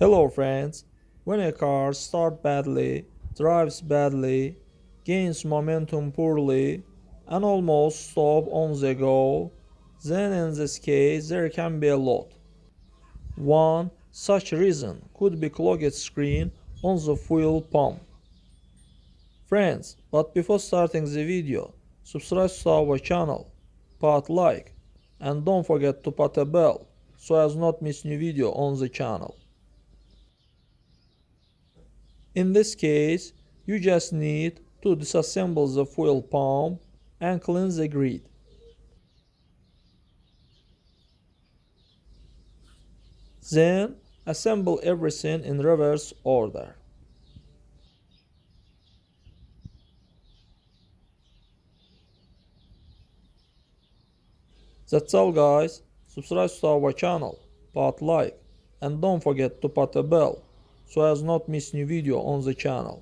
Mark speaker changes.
Speaker 1: Hello friends, when a car starts badly, drives badly, gains momentum poorly, and almost stops on the go, then in this case there can be a lot. One such reason could be clogged screen on the fuel pump. Friends, but before starting the video, subscribe to our channel, put like, and don't forget to put a bell so as not miss new video on the channel. In this case, you just need to disassemble the fuel pump and clean the grid. Then, assemble everything in reverse order. That's all guys, subscribe to our channel, put like, and don't forget to put a bell so as not miss new video on the channel.